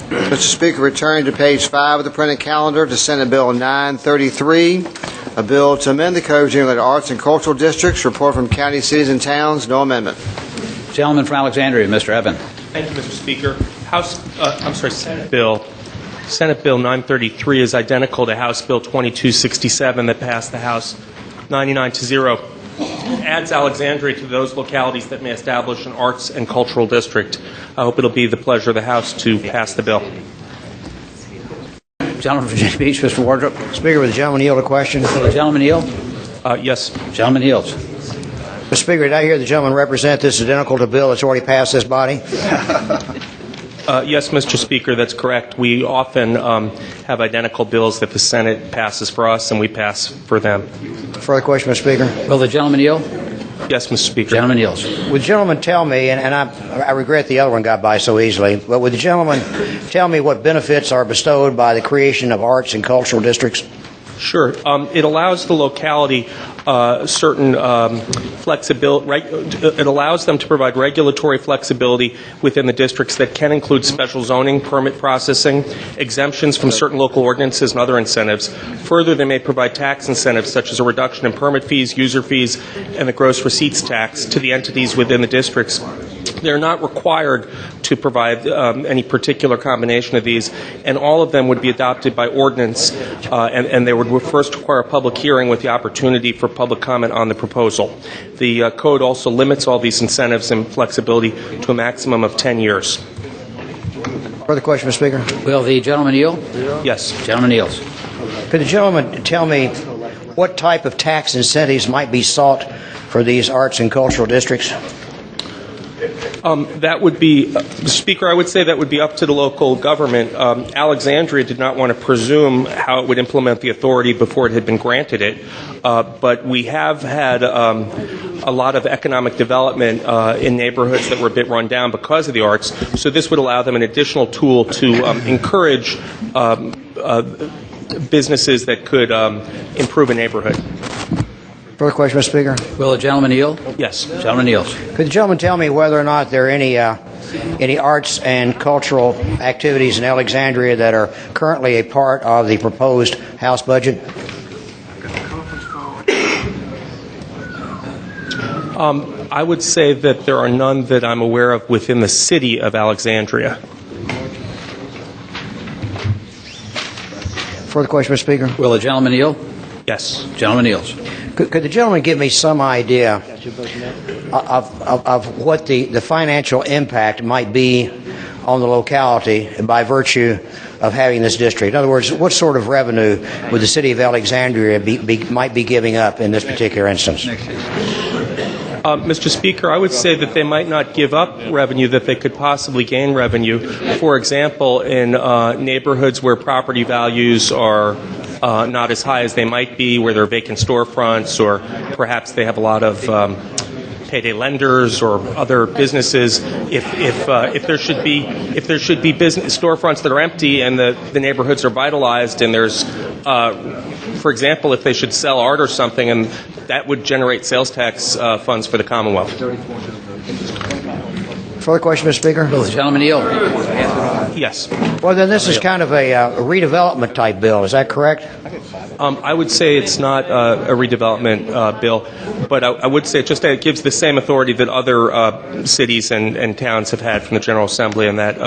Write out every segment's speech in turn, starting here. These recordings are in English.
Mr. Speaker, returning to page 5 of the printed calendar to Senate Bill 933, a bill to amend the code dealing with arts and cultural districts. Report from county, cities, and towns. No amendment. Gentleman from Alexandria, Mr. Ebbin. Thank you, Mr. Speaker. Senate Bill 933 is identical to House Bill 2267 that passed the House 99-0. Adds Alexandria to those localities that may establish an arts and cultural district. I hope it'll be the pleasure of the House to pass the bill. Gentleman from Virginia Beach, Mr. Wardrop. Speaker, would the gentleman yield a question? Will the gentleman yield? Yes. Gentleman yields. Mr. Speaker, did I hear the gentleman represent this identical to bill that's already passed this body? Yes, Mr. Speaker, that's correct. We often have identical bills that the Senate passes for us and we pass for them. Further question, Mr. Speaker? Will the gentleman yield? Yes, Mr. Speaker. Gentleman yields. Would the gentleman tell me, and I regret the other one got by so easily, but would the gentleman tell me what benefits are bestowed by the creation of arts and cultural districts? Sure. It allows the locality certain flexibility. It allows them to provide regulatory flexibility within the districts that can include special zoning, permit processing, exemptions from certain local ordinances, and other incentives. Further, they may provide tax incentives such as a reduction in permit fees, user fees, and the gross receipts tax to the entities within the districts. They're not required to provide any particular combination of these, and all of them would be adopted by ordinance, and they would first require a public hearing with the opportunity for public comment on the proposal. The code also limits all these incentives and flexibility to a maximum of 10 years. Further question, Mr. Speaker? Will the gentleman yield? Yes. Gentleman yields. Could the gentleman tell me what type of tax incentives might be sought for these arts and cultural districts? That would be, Speaker, I would say that would be up to the local government. Alexandria did not want to presume how it would implement the authority before it had been granted it, but we have had a lot of economic development in neighborhoods that were a bit run down because of the arts, so this would allow them an additional tool to encourage businesses that could improve a neighborhood. Further question, Mr. Speaker? Will the gentleman yield? Yes. Gentleman yields. Could the gentleman tell me whether or not there are any arts and cultural activities in Alexandria that are currently a part of the proposed House budget? I would say that there are none that I'm aware of within the city of Alexandria. Further question, Mr. Speaker? Will the gentleman yield? Yes. Gentleman yields. Could the gentleman give me some idea of what the financial impact might be on the locality by virtue of having this district? In other words, what sort of revenue would the city of Alexandria might be giving up in this particular instance? Mr. Speaker, I would say that they might not give up revenue, that they could possibly gain revenue. For example, in neighborhoods where property values are not as high as they might be, where there are vacant storefronts, or perhaps they have a lot of payday lenders or other businesses. If there should be business storefronts that are empty and the neighborhoods are vitalized, and there's, for example, if they should sell art or something, and that would generate sales tax funds for the Commonwealth. Further question, Mr. Speaker? Will the gentleman yield? Yes. Well, then this is kind of a redevelopment type bill. Is that correct? I would say it's not a redevelopment bill, but I would say it gives the same authority that other cities and towns have had from the General Assembly, and that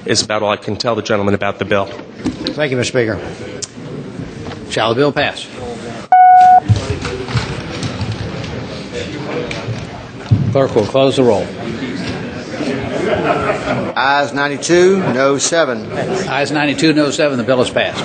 is about all I can tell the gentleman about the bill. Thank you, Mr. Speaker. Shall the bill pass? Clerk will close the roll. Ayes 92, no 7. Ayes 92, no 7. The bill is passed.